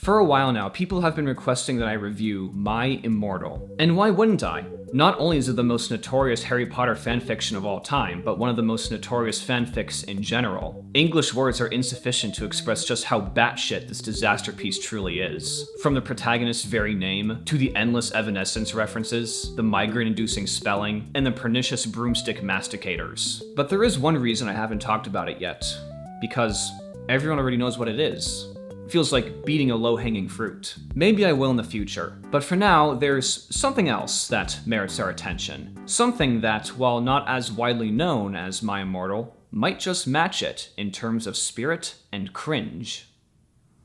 For a while now, people have been requesting that I review My Immortal. And why wouldn't I? Not only is it the most notorious Harry Potter fanfiction of all time, but one of the most notorious fanfics in general. English words are insufficient to express just how batshit this disaster piece truly is. From the protagonist's very name, to the endless evanescence references, the migraine-inducing spelling, and the pernicious broomstick masticators. But there is one reason I haven't talked about it yet. Because everyone already knows what it is. Feels like beating a low-hanging fruit. Maybe I will in the future, but for now, there's something else that merits our attention. Something that, while not as widely known as My Immortal, might just match it in terms of spirit and cringe.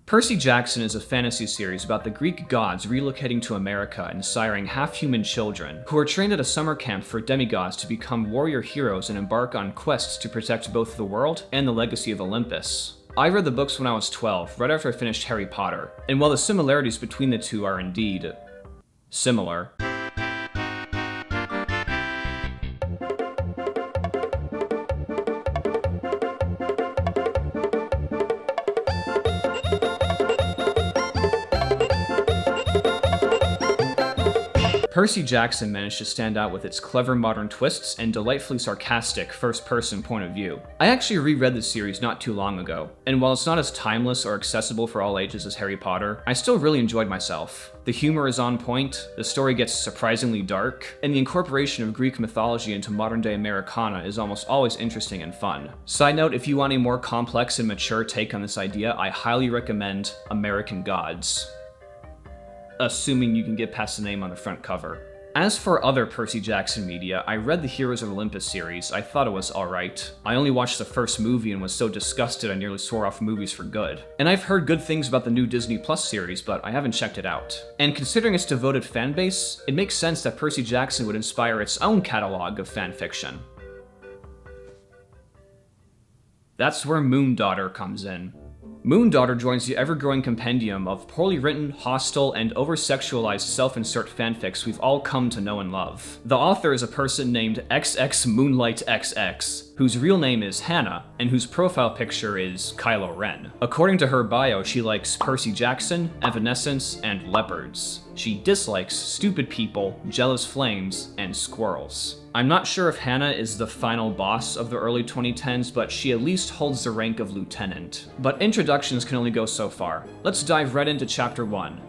Percy Jackson is a fantasy series about the Greek gods relocating to America and siring half-human children, who are trained at a summer camp for demigods to become warrior heroes and embark on quests to protect both the world and the legacy of Olympus. I read the books when I was 12, right after I finished Harry Potter, and while the similarities between the two are indeed similar, Percy Jackson managed to stand out with its clever modern twists and delightfully sarcastic first-person point of view. I actually reread the series not too long ago, and while it's not as timeless or accessible for all ages as Harry Potter, I still really enjoyed myself. The humor is on point, the story gets surprisingly dark, and the incorporation of Greek mythology into modern-day Americana is almost always interesting and fun. Side note, if you want a more complex and mature take on this idea, I highly recommend American Gods. Assuming you can get past the name on the front cover. As for other Percy Jackson media, I read the Heroes of Olympus series. I thought it was alright. I only watched the first movie and was so disgusted I nearly swore off movies for good. And I've heard good things about the new Disney Plus series, but I haven't checked it out. And considering its devoted fanbase, it makes sense that Percy Jackson would inspire its own catalog of fanfiction. That's where Moondaughter comes in. Moondaughter joins the ever-growing compendium of poorly written, hostile, and over-sexualized self-insert fanfics we've all come to know and love. The author is a person named XX Moonlight XX, whose real name is Hannah, and whose profile picture is Kylo Ren. According to her bio, she likes Percy Jackson, Evanescence, and leopards. She dislikes stupid people, jealous flames, and squirrels. I'm not sure if Hannah is the final boss of the early 2010s, but she at least holds the rank of lieutenant. But introductions can only go so far. Let's dive right into chapter 1.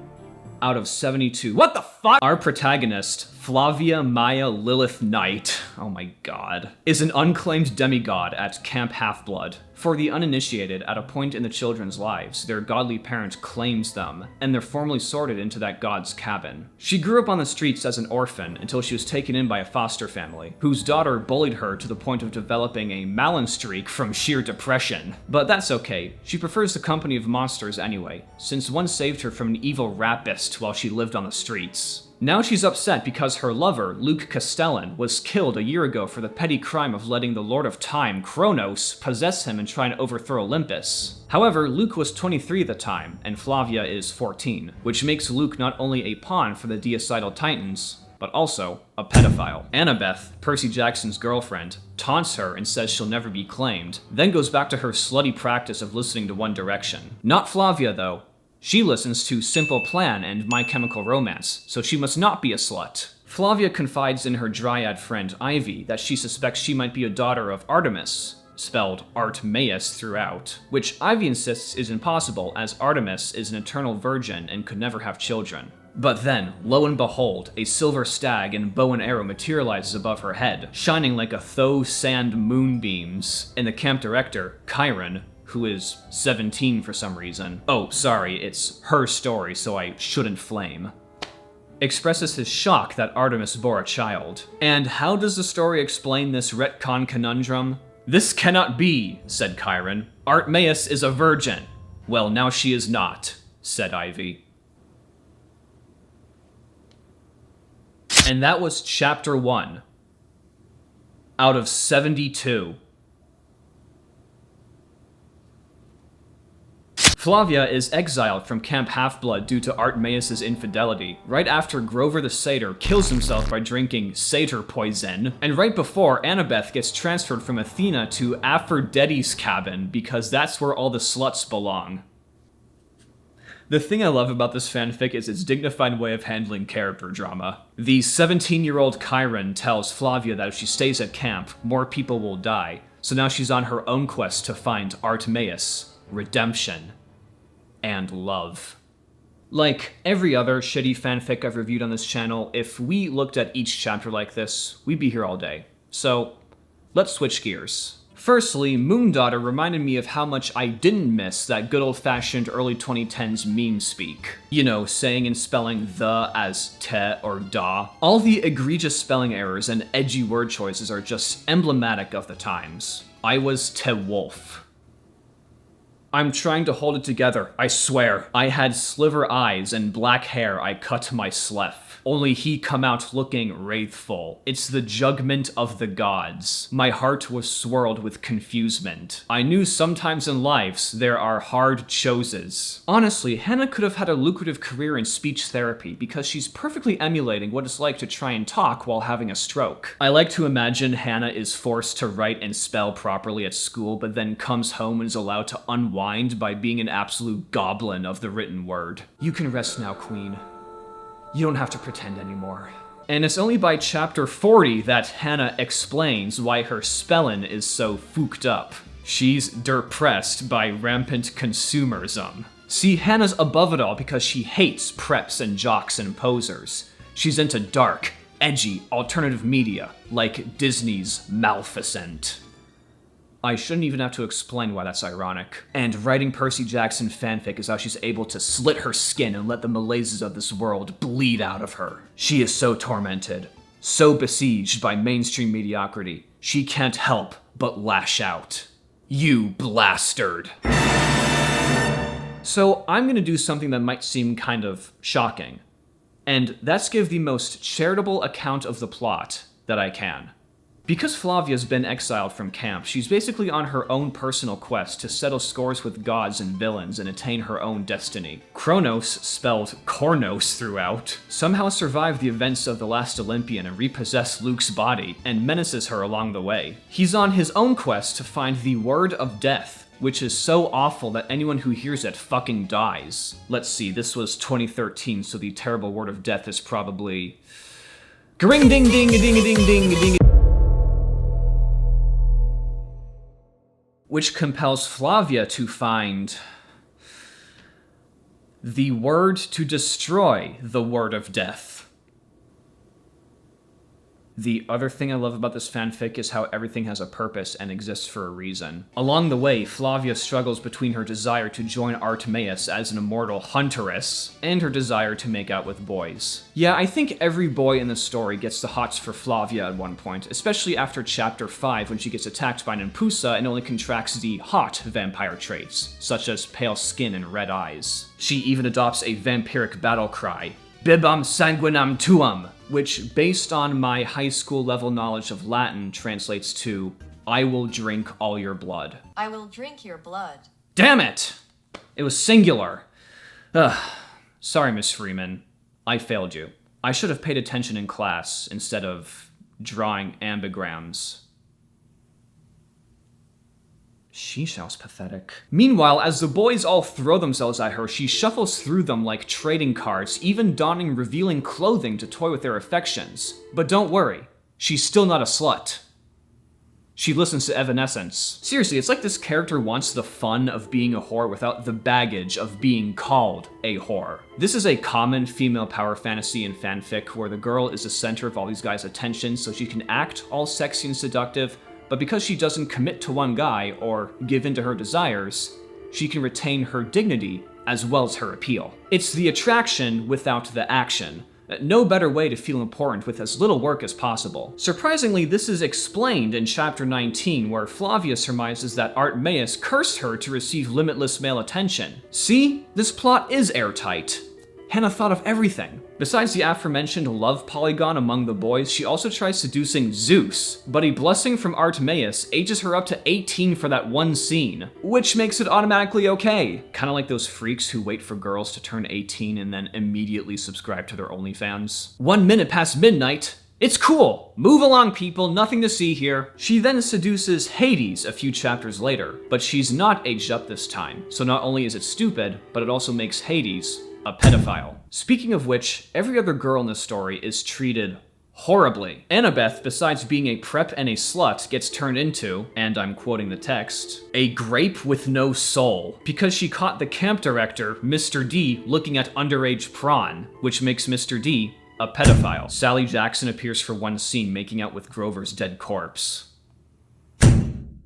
Out of 72. What the fuck? Our protagonist, Flavia Maya Lilith Knight, oh my god, is an unclaimed demigod at Camp Half-Blood. For the uninitiated, at a point in the children's lives, their godly parent claims them, and they're formally sorted into that god's cabin. She grew up on the streets as an orphan until she was taken in by a foster family, whose daughter bullied her to the point of developing a Malin streak from sheer depression. But that's okay, she prefers the company of monsters anyway, since one saved her from an evil rapist while she lived on the streets. Now she's upset because her lover, Luke Castellan, was killed a year ago for the petty crime of letting the Lord of Time, Kronos, possess him and try to overthrow Olympus. However, Luke was 23 at the time, and Flavia is 14, which makes Luke not only a pawn for the Deocidal Titans, but also a pedophile. Annabeth, Percy Jackson's girlfriend, taunts her and says she'll never be claimed, then goes back to her slutty practice of listening to One Direction. Not Flavia, though. She listens to Simple Plan and My Chemical Romance, so she must not be a slut. Flavia confides in her dryad friend Ivy that she suspects she might be a daughter of Artemis, spelled Artmaeus throughout, which Ivy insists is impossible as Artemis is an eternal virgin and could never have children. But then, lo and behold, a silver stag and bow and arrow materializes above her head, shining like a though sand moonbeams, and the camp director, Chiron, who is 17 for some reason. Oh, sorry, it's her story, so I shouldn't flame. Expresses his shock that Artemis bore a child. And how does the story explain this retcon conundrum? This cannot be, said Chiron. Artmaeus is a virgin. Well, now she is not, said Ivy. And that was chapter 1. Out of 72. Flavia is exiled from Camp Half-Blood due to Artmaeus' infidelity, right after Grover the Satyr kills himself by drinking satyr poison, and right before Annabeth gets transferred from Athena to Aphrodite's cabin because that's where all the sluts belong. The thing I love about this fanfic is its dignified way of handling character drama. The 17-year-old Chiron tells Flavia that if she stays at camp, more people will die, so now she's on her own quest to find Artemis, redemption, and love. Like every other shitty fanfic I've reviewed on this channel, if we looked at each chapter like this, we'd be here all day. So, let's switch gears. Firstly, Moondaughter reminded me of how much I didn't miss that good old-fashioned early 2010s meme speak. You know, saying and spelling the as te or da. All the egregious spelling errors and edgy word choices are just emblematic of the times. I was te wolf. I'm trying to hold it together, I swear. I had sliver eyes and black hair I cut my sleff. Only he come out looking wraithful. It's the judgment of the gods. My heart was swirled with confusement. I knew sometimes in lives there are hard choses. Honestly, Hannah could have had a lucrative career in speech therapy because she's perfectly emulating what it's like to try and talk while having a stroke. I like to imagine Hannah is forced to write and spell properly at school, but then comes home and is allowed to unwind by being an absolute goblin of the written word. You can rest now, Queen. You don't have to pretend anymore. And it's only by chapter 40 that Hannah explains why her spellin' is so fooked up. She's depressed by rampant consumerism. See, Hannah's above it all because she hates preps and jocks and posers. She's into dark, edgy, alternative media, like Disney's Maleficent. I shouldn't even have to explain why that's ironic. And writing Percy Jackson fanfic is how she's able to slit her skin and let the malaises of this world bleed out of her. She is so tormented, so besieged by mainstream mediocrity, she can't help but lash out. You blastard. So I'm gonna do something that might seem kind of shocking, and that's give the most charitable account of the plot that I can. Because Flavia's been exiled from camp, she's basically on her own personal quest to settle scores with gods and villains and attain her own destiny. Kronos, spelled Kornos throughout, somehow survived the events of the last Olympian and repossessed Luke's body, and menaces her along the way. He's on his own quest to find the Word of Death, which is so awful that anyone who hears it fucking dies. Let's see, this was 2013, so the terrible Word of Death is probably... Gring ding ding ding ding ding ding. Which compels Flavia to find the word to destroy the Word of Death. The other thing I love about this fanfic is how everything has a purpose and exists for a reason. Along the way, Flavia struggles between her desire to join Artemis as an immortal huntress and her desire to make out with boys. Yeah, I think every boy in the story gets the hots for Flavia at one point, especially after chapter 5 when she gets attacked by an Impusa and only contracts the hot vampire traits, such as pale skin and red eyes. She even adopts a vampiric battle cry, Bibam sanguinam tuam, which, based on my high school level knowledge of Latin, translates to, I will drink all your blood. I will drink your blood. Damn it! It was singular. Ugh. Sorry, Miss Freeman. I failed you. I should have paid attention in class instead of drawing ambigrams. Sheesh, that was pathetic. Meanwhile, as the boys all throw themselves at her, she shuffles through them like trading cards, even donning revealing clothing to toy with their affections. But don't worry, she's still not a slut. She listens to Evanescence. Seriously, it's like this character wants the fun of being a whore without the baggage of being called a whore. This is a common female power fantasy in fanfic where the girl is the center of all these guys' attention so she can act all sexy and seductive, but because she doesn't commit to one guy or give in to her desires, she can retain her dignity as well as her appeal. It's the attraction without the action. No better way to feel important with as little work as possible. Surprisingly, this is explained in chapter 19, where Flavia surmises that Artemis cursed her to receive limitless male attention. See? This plot is airtight. Hannah thought of everything. Besides the aforementioned love polygon among the boys, she also tries seducing Zeus, but a blessing from Artemis ages her up to 18 for that one scene, which makes it automatically okay. Kinda like those freaks who wait for girls to turn 18 and then immediately subscribe to their OnlyFans. 1 minute past midnight, It's cool. Move along, people. Nothing to see here. She then seduces Hades a few chapters later, but she's not aged up this time. So not only is it stupid, but it also makes Hades a pedophile. Speaking of which, every other girl in this story is treated horribly. Annabeth, besides being a prep and a slut, gets turned into, and I'm quoting the text, a grape with no soul, because she caught the camp director, Mr. D, looking at underage prawn, which makes Mr. D a pedophile. Sally Jackson appears for one scene making out with Grover's dead corpse.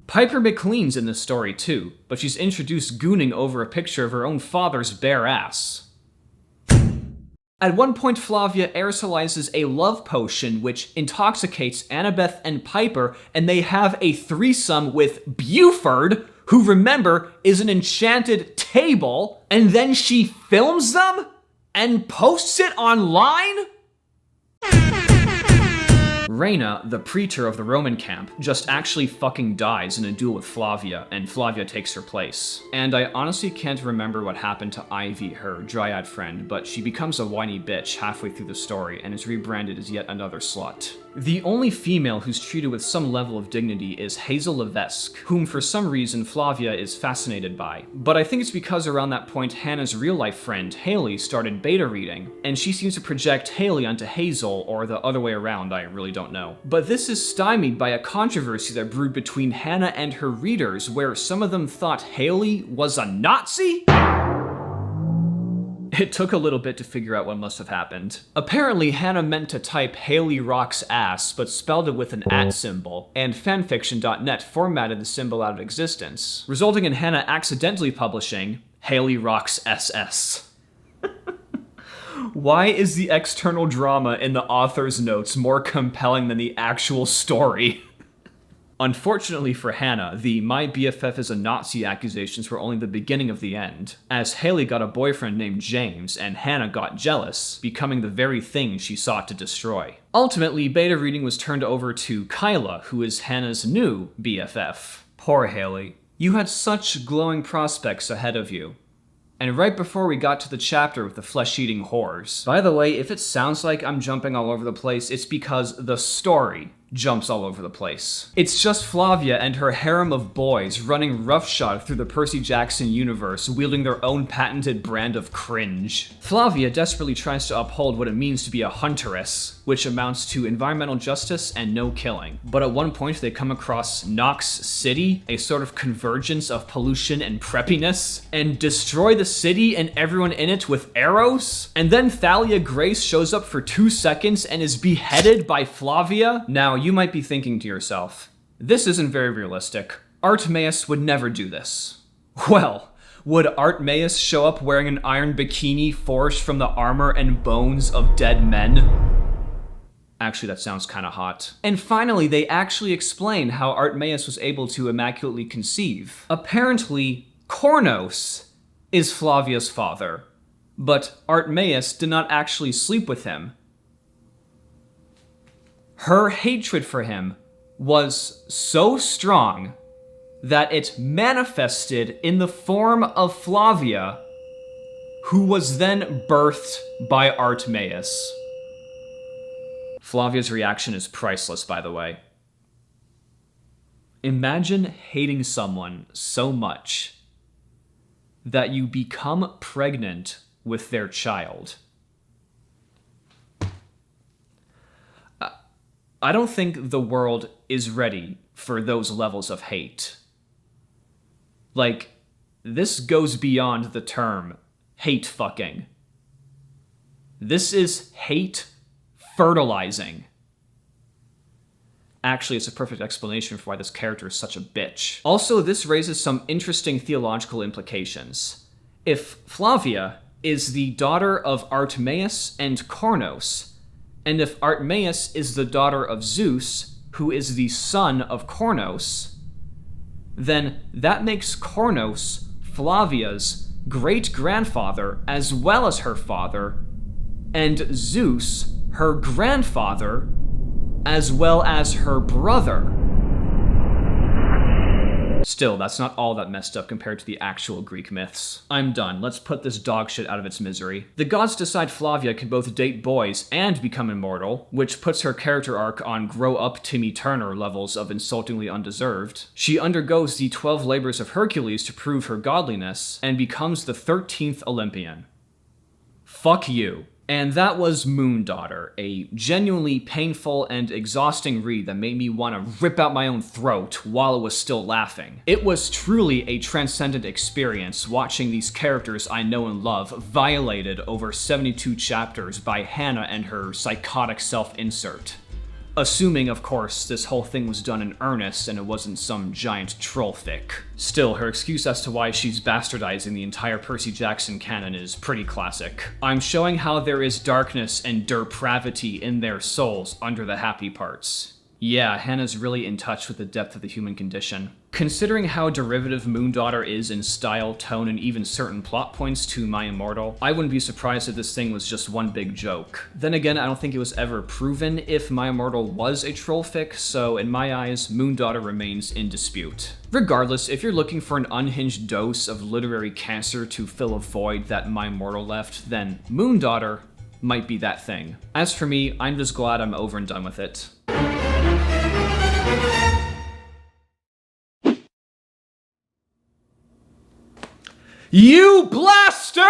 Piper McLean's in this story too, but she's introduced gooning over a picture of her own father's bare ass. At one point, Flavia aerosolizes a love potion which intoxicates Annabeth and Piper, and they have a threesome with Buford, who, remember, is an enchanted table, and then she films them and posts it online? Reyna, the praetor of the Roman camp, just actually fucking dies in a duel with Flavia, and Flavia takes her place. And I honestly can't remember what happened to Ivy, her dryad friend, but she becomes a whiny bitch halfway through the story and is rebranded as yet another slut. The only female who's treated with some level of dignity is Hazel Levesque, whom for some reason Flavia is fascinated by. But I think it's because around that point Hannah's real-life friend, Haley, started beta reading, and she seems to project Haley onto Hazel, or the other way around, I really don't know. But this is stymied by a controversy that brewed between Hannah and her readers, where some of them thought Haley was a Nazi? It took a little bit to figure out what must have happened. Apparently, Hannah meant to type Haley rocks ass, but spelled it with an @ symbol, and fanfiction.net formatted the symbol out of existence, resulting in Hannah accidentally publishing Haley rocks SS. Why is the external drama in the author's notes more compelling than the actual story? Unfortunately for Hannah, the "my BFF is a Nazi" accusations were only the beginning of the end, as Haley got a boyfriend named James, and Hannah got jealous, becoming the very thing she sought to destroy. Ultimately, beta reading was turned over to Kyla, who is Hannah's new BFF. Poor Haley. You had such glowing prospects ahead of you. And right before we got to the chapter with the flesh-eating whores. By the way, if it sounds like I'm jumping all over the place, it's because the story jumps all over the place. It's just Flavia and her harem of boys running roughshod through the Percy Jackson universe, wielding their own patented brand of cringe. Flavia desperately tries to uphold what it means to be a huntress, which amounts to environmental justice and no killing. But at one point they come across Knox City, a sort of convergence of pollution and preppiness, and destroy the city and everyone in it with arrows. And then Thalia Grace shows up for 2 seconds and is beheaded by Flavia. Now, you might be thinking to yourself, this isn't very realistic. Artmaeus would never do this. Well, would Artmaeus show up wearing an iron bikini forged from the armor and bones of dead men? Actually, that sounds kind of hot. And finally, they actually explain how Artmaeus was able to immaculately conceive. Apparently, Kornos is Flavia's father, but Artmaeus did not actually sleep with him. Her hatred for him was so strong that it manifested in the form of Flavia, who was then birthed by Artmaeus. Flavia's reaction is priceless, by the way. Imagine hating someone so much that you become pregnant with their child. I don't think the world is ready for those levels of hate. Like, this goes beyond the term hate fucking. This is hate fertilizing. Actually, it's a perfect explanation for why this character is such a bitch. Also, this raises some interesting theological implications. If Flavia is the daughter of Artmaeus and Kornos, and if Artmaeus is the daughter of Zeus, who is the son of Kornos, then that makes Kornos Flavia's great-grandfather as well as her father, and Zeus her grandfather as well as her brother. Still, that's not all that messed up compared to the actual Greek myths. I'm done. Let's put this dog shit out of its misery. The gods decide Flavia can both date boys and become immortal, which puts her character arc on grow up Timmy Turner levels of insultingly undeserved. She undergoes the 12 labors of Hercules to prove her godliness, and becomes the 13th Olympian. Fuck you. And that was Moondaughter, a genuinely painful and exhausting read that made me want to rip out my own throat while I was still laughing. It was truly a transcendent experience watching these characters I know and love violated over 72 chapters by Hannah and her psychotic self-insert. Assuming, of course, this whole thing was done in earnest and it wasn't some giant troll fic. Still, her excuse as to why she's bastardizing the entire Percy Jackson canon is pretty classic. I'm showing how there is darkness and depravity in their souls under the happy parts. Yeah, Hannah's really in touch with the depth of the human condition. Considering how derivative Moondaughter is in style, tone, and even certain plot points to My Immortal, I wouldn't be surprised if this thing was just one big joke. Then again, I don't think it was ever proven if My Immortal was a troll fic, so in my eyes, Moondaughter remains in dispute. Regardless, if you're looking for an unhinged dose of literary cancer to fill a void that My Immortal left, then Moondaughter might be that thing. As for me, I'm just glad I'm over and done with it. You blaster!